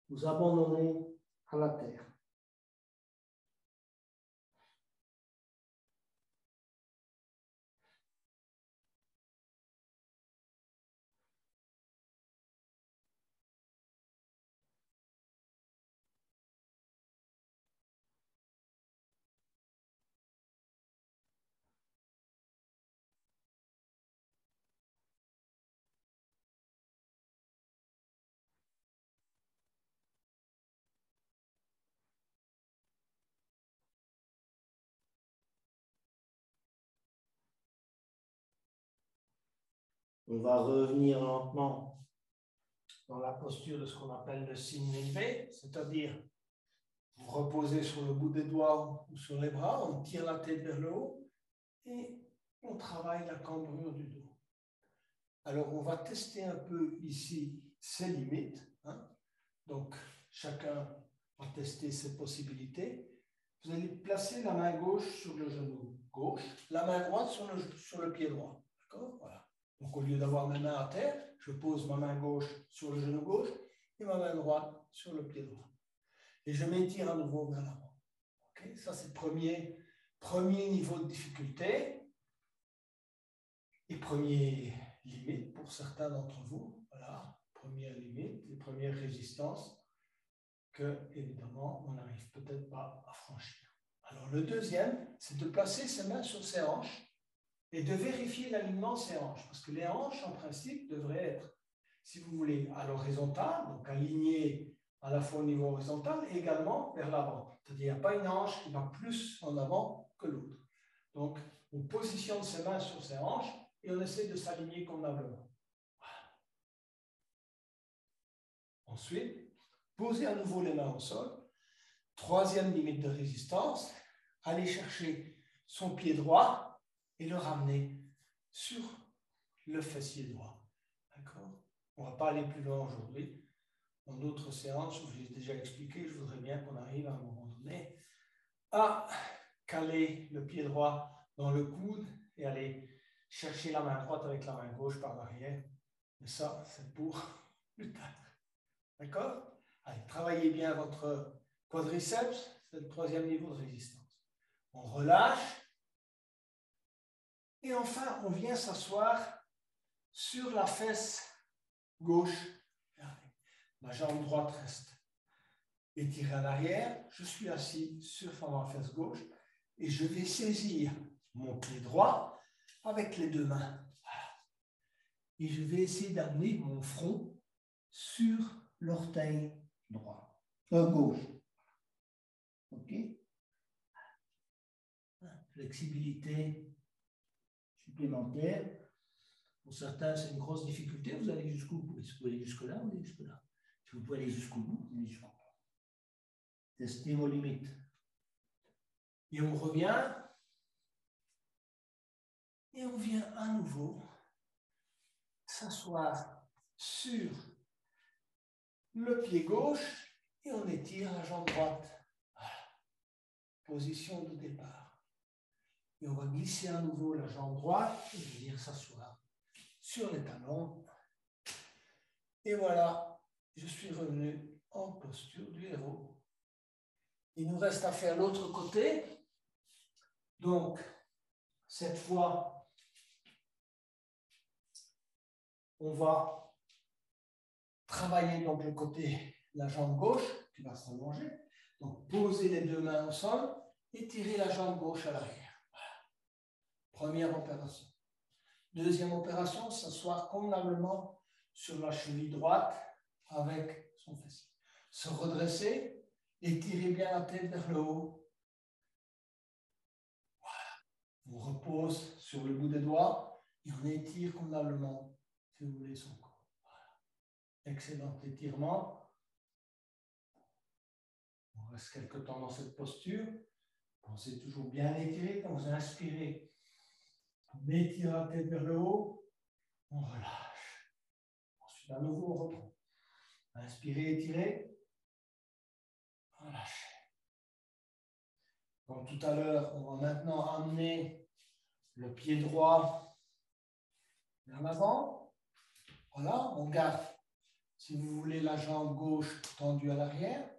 Vous abandonnez à la terre. On va revenir lentement dans la posture de ce qu'on appelle le signe élevé, c'est-à-dire vous reposez sur le bout des doigts ou sur les bras, on tire la tête vers le haut et on travaille la cambrure du dos. Alors, on va tester un peu ici ses limites. Hein. Donc, chacun va tester ses possibilités. Vous allez placer la main gauche sur le genou gauche, la main droite sur le pied droit. D'accord? Voilà. Donc, au lieu d'avoir mes mains à terre, je pose ma main gauche sur le genou gauche et ma main droite sur le pied droit. Et je m'étire à nouveau vers l'avant. Okay? Ça, c'est le premier niveau de difficulté et premier limite pour certains d'entre vous. Voilà, première limite et première résistance que, évidemment, on n'arrive peut-être pas à franchir. Alors, le deuxième, c'est de placer ses mains sur ses hanches et de vérifier l'alignement de ses hanches. Parce que les hanches, en principe, devraient être, si vous voulez, à l'horizontale, donc alignées à la fois au niveau horizontal et également vers l'avant. C'est-à-dire qu'il n'y a pas une hanche qui va plus en avant que l'autre. Donc, on positionne ses mains sur ses hanches et on essaie de s'aligner convenablement. Voilà. Ensuite, posez à nouveau les mains au sol. Troisième limite de résistance, allez chercher son pied droit et le ramener sur le fessier droit. D'accord? On ne va pas aller plus loin aujourd'hui. Dans d'autres séances, je vous ai déjà expliqué, je voudrais bien qu'on arrive à un moment donné à caler le pied droit dans le coude et aller chercher la main droite avec la main gauche par l'arrière. Mais ça, c'est pour plus tard. D'accord? Allez, travaillez bien votre quadriceps, c'est le troisième niveau de résistance. On relâche. Et enfin, on vient s'asseoir sur la fesse gauche. Ma jambe droite reste étirée à l'arrière. Je suis assis sur ma fesse gauche et je vais saisir mon pied droit avec les deux mains. Et je vais essayer d'amener mon front sur l'orteil droit, gauche. OK? Flexibilité supplémentaire. Pour certains, c'est une grosse difficulté. Vous allez jusqu'où? Vous pouvez aller jusque-là, vous allez jusque-là. Si vous pouvez aller jusqu'au bout, vous allez jusqu'au bout. Testez vos limites. Et on revient. Et on vient à nouveau s'asseoir sur le pied gauche et on étire la jambe droite. Voilà. Position de départ. Et on va glisser à nouveau la jambe droite et venir s'asseoir sur les talons. Et voilà, je suis revenu en posture du héros. Il nous reste à faire l'autre côté. Donc, cette fois, on va travailler donc le côté, la jambe gauche qui va s'allonger. Donc, poser les deux mains au sol et tirer la jambe gauche à l'arrière. Voilà. Première opération. Deuxième opération, s'asseoir convenablement sur la cheville droite avec son fessier. Se redresser et tirer bien la tête vers le haut. Voilà. On repose sur le bout des doigts et on étire convenablement, si vous voulez, son corps. Voilà. Excellent étirement. On reste quelque temps dans cette posture. Pensez toujours bien étirer. Quand vous inspirez, on étire la tête vers le haut. On relâche. Ensuite, à nouveau, on reprend. Inspirez, étirez. Relâchez. Comme tout à l'heure, on va maintenant amener le pied droit vers l'avant. Voilà, on garde, si vous voulez, la jambe gauche tendue à l'arrière.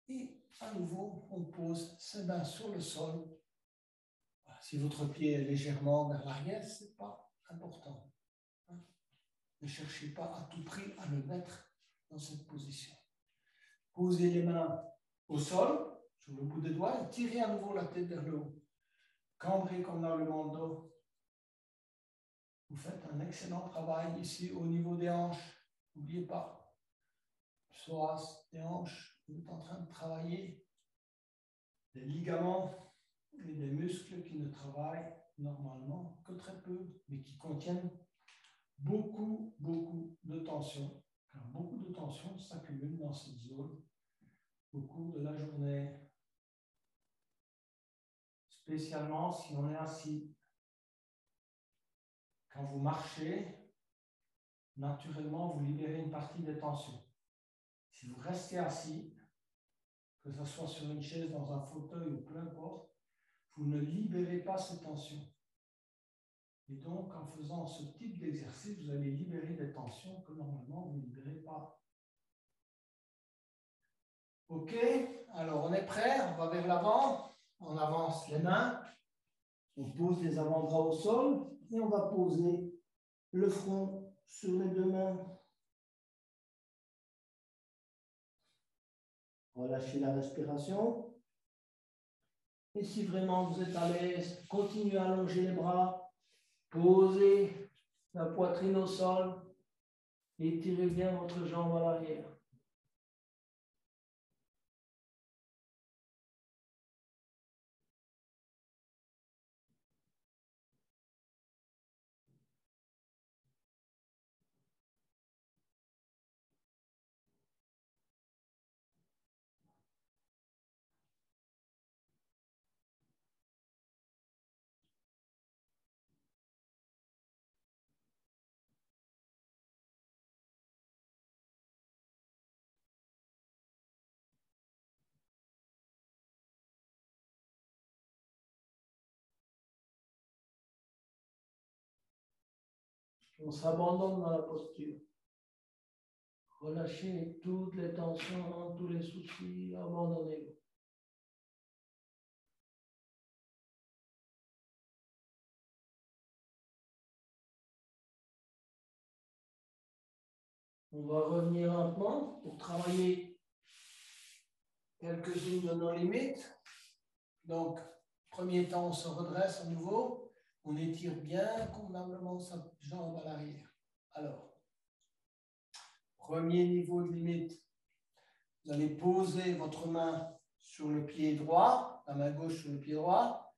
Et à nouveau, on pose ses mains sur le sol. Voilà, si votre pied est légèrement vers l'arrière, ce n'est pas important. Ne cherchez pas à tout prix à le mettre dans cette position. Posez les mains au sol, sur le bout des doigts, et tirez à nouveau la tête vers le haut. Cambrez convenablement le dos. Vous faites un excellent travail ici au niveau des hanches. N'oubliez pas, psoas des hanches, vous êtes en train de travailler des ligaments et des muscles qui ne travaillent normalement que très peu, mais qui contiennent beaucoup de tension. Car beaucoup de tension s'accumule dans cette zone au cours de la journée. Spécialement si on est assis. Quand vous marchez, naturellement, vous libérez une partie des tensions. Si vous restez assis, que ce soit sur une chaise, dans un fauteuil ou peu importe, vous ne libérez pas ces tensions. Et donc, en faisant ce type d'exercice, vous allez libérer des tensions que normalement vous ne libérez pas. Ok, alors on est prêt, on va vers l'avant, on avance les mains, on pose les avant-bras au sol et on va poser le front sur les deux mains. Relâchez la respiration. Et si vraiment vous êtes à l'aise, continuez à allonger les bras, posez la poitrine au sol et tirez bien votre jambe à l'arrière. On s'abandonne dans la posture. Relâchez toutes les tensions, tous les soucis, abandonnez-vous. On va revenir lentement pour travailler quelques-unes de nos limites. Donc, premier temps, on se redresse à nouveau. On étire bien convenablement sa jambe à l'arrière. Alors, Premier niveau de limite. Vous allez poser votre main sur le pied droit, la main gauche sur le pied droit,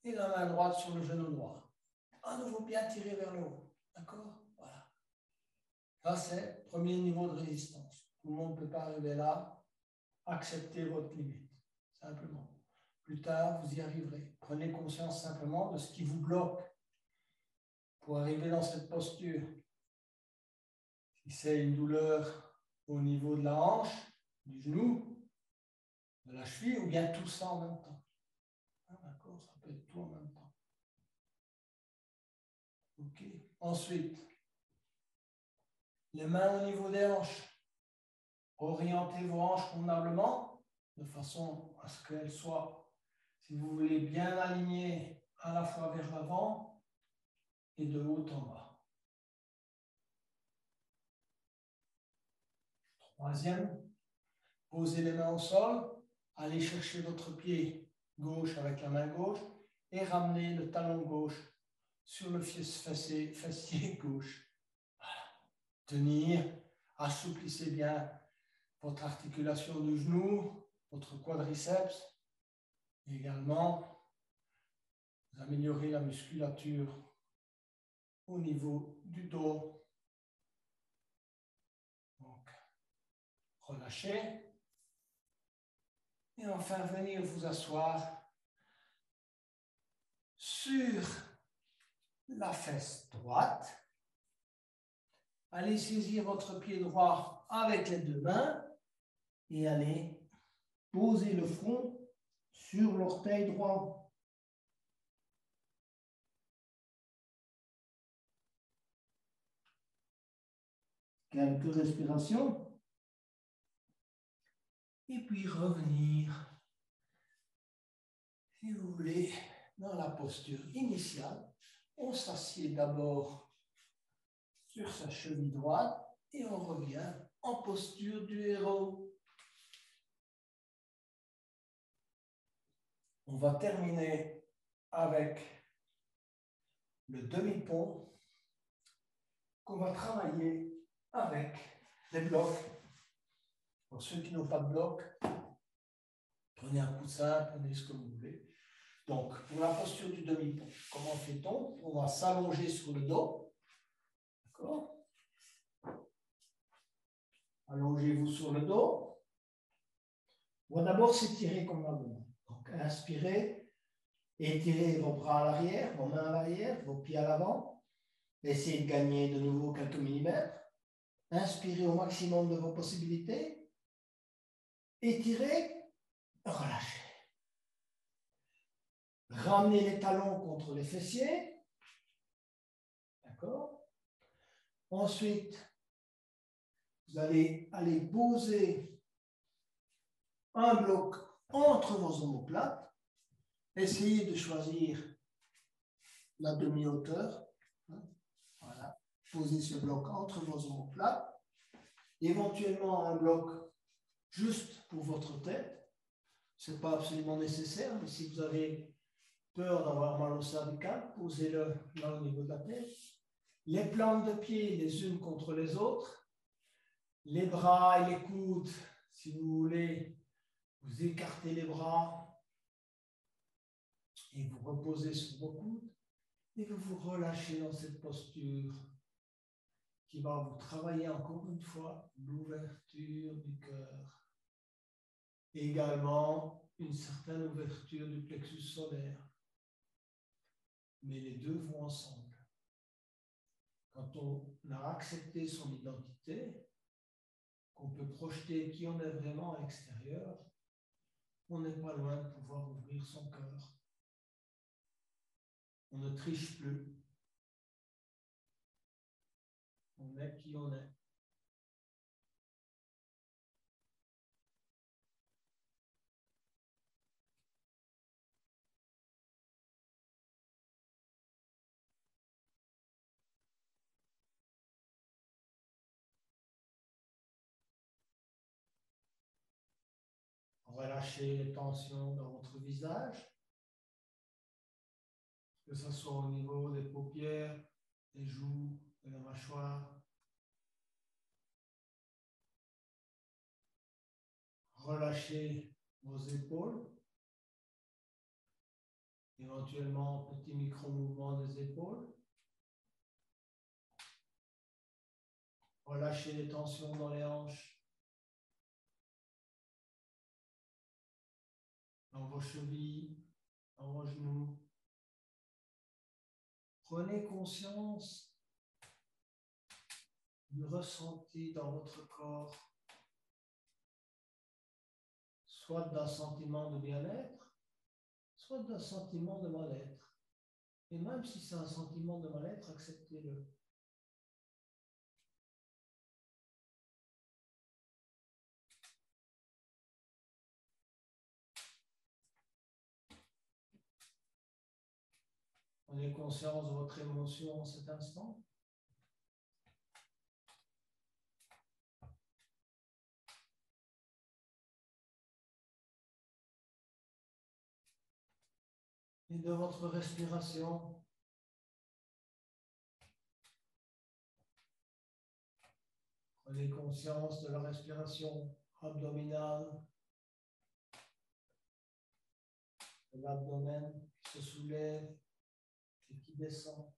et la main droite sur le genou droit. À nouveau bien tiré vers le haut. D'accord? Voilà. Ça, c'est le premier niveau de résistance. Tout le monde ne peut pas arriver là. Acceptez votre limite, simplement. Plus tard, vous y arriverez. Prenez conscience simplement de ce qui vous bloque pour arriver dans cette posture. Si c'est une douleur au niveau de la hanche, du genou, de la cheville, ou bien tout ça en même temps. Ah, d'accord, ça peut être tout en même temps. Ok. Ensuite, les mains au niveau des hanches. Orientez vos hanches convenablement, de façon à ce qu'elles soient, si vous voulez, bien alignées à la fois vers l'avant et de haut en bas. Troisième, posez les mains au sol, allez chercher votre pied gauche avec la main gauche et ramenez le talon gauche sur le fessier gauche. Voilà. Tenir, assouplissez bien votre articulation du genou, votre quadriceps. Et également, vous améliorez la musculature au niveau du dos. Donc, relâchez. Et enfin, venir vous asseoir sur la fesse droite. Allez saisir votre pied droit avec les deux mains et allez poser le front sur l'orteil droit. Quelques respirations. Et puis revenir, si vous voulez, dans la posture initiale. On s'assied d'abord sur sa cheville droite et on revient en posture du héros. On va terminer avec le demi-pont qu'on va travailler avec les blocs. Pour ceux qui n'ont pas de bloc, prenez un coussin, prenez ce que vous voulez. Donc, pour la posture du demi-pont, comment fait-on? On va s'allonger sur le dos. D'accord? Allongez-vous sur le dos. On va d'abord s'étirer convenablement. Donc, inspirez, étirez vos bras à l'arrière, vos mains à l'arrière, vos pieds à l'avant. Essayez de gagner de nouveau quelques millimètres. Inspirez au maximum de vos possibilités. Étirez, relâchez. Ramenez les talons contre les fessiers. D'accord? Ensuite, vous allez aller poser un bloc entre vos omoplates. Essayez de choisir la demi-hauteur. Voilà. Posez ce bloc entre vos omoplates. Éventuellement un bloc juste pour votre tête. Ce n'est pas absolument nécessaire, mais si vous avez peur d'avoir mal au cervical, posez-le là au niveau de la tête. Les plantes de pied les unes contre les autres. Les bras et les coudes, si vous voulez, vous écartez les bras et vous reposez sur vos coudes et vous vous relâchez dans cette posture qui va vous travailler encore une fois l'ouverture du cœur. Également une certaine ouverture du plexus solaire. Mais les deux vont ensemble. Quand on a accepté son identité, qu'on peut projeter qui on est vraiment à l'extérieur, on n'est pas loin de pouvoir ouvrir son cœur. On ne triche plus. On est qui on est. Relâchez les tensions dans votre visage, que ce soit au niveau des paupières, des joues, de la mâchoire. relâchez vos épaules. Éventuellement, petit micro-mouvement des épaules. Relâchez les tensions dans les hanches, dans vos chevilles, dans vos genoux. Prenez conscience du ressenti dans votre corps, soit d'un sentiment de bien-être, soit d'un sentiment de mal-être. Et même si c'est un sentiment de mal-être, acceptez-le. Prenez conscience de votre émotion en cet instant. Et de votre respiration. Prenez conscience de la respiration abdominale, de l'abdomen qui se soulève et qui descend.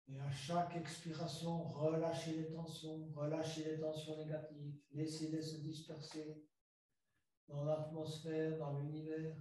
Et à chaque expiration, relâchez les tensions négatives, laissez-les se disperser dans l'atmosphère, dans l'univers.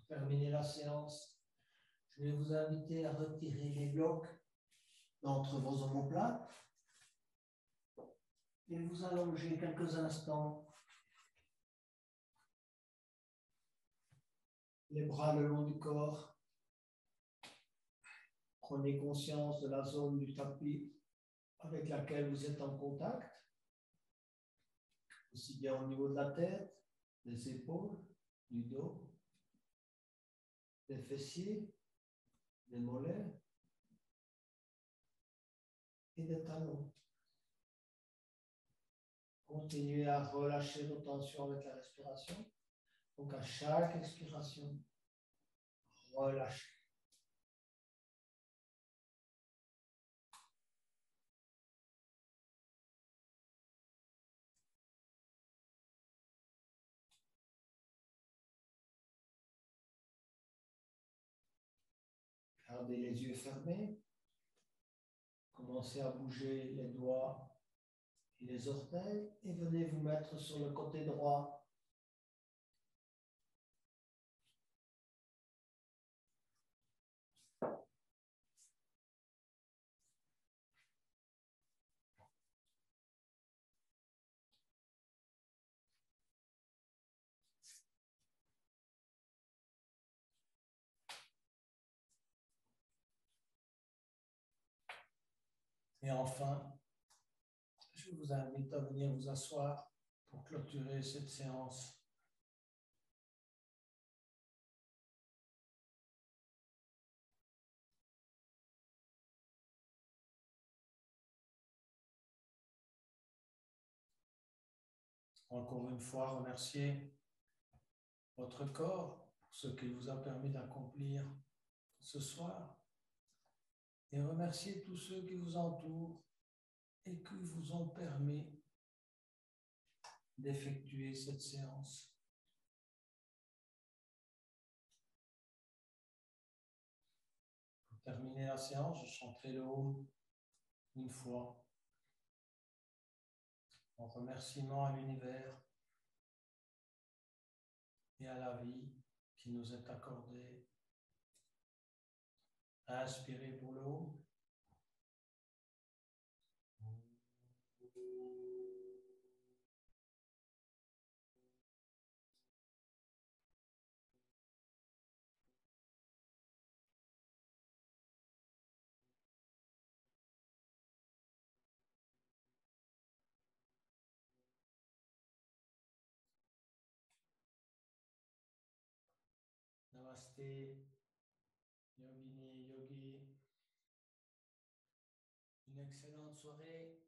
Pour terminer la séance, je vais vous inviter à retirer les blocs d'entre vos omoplates et vous allonger quelques instants les bras le long du corps. Prenez conscience de la zone du tapis avec laquelle vous êtes en contact, aussi bien au niveau de la tête, des épaules, du dos, des fessiers, des mollets et des talons. Continuez à relâcher vos tensions avec la respiration. Donc à chaque expiration, relâchez. Gardez les yeux fermés. Commencez à bouger les doigts et les orteils et venez vous mettre sur le côté droit. Et enfin, je vous invite à venir vous asseoir pour clôturer cette séance. Encore une fois, remerciez votre corps pour ce qu'il vous a permis d'accomplir ce soir et remerciez tous ceux qui vous entourent et qui vous ont permis d'effectuer cette séance. Pour terminer la séance, je chanterai le hymne une fois en remerciement à l'univers et à la vie qui nous est accordée. Inspirez pour le hymne. Namasté, Yogini, Yogi. Une excellente soirée.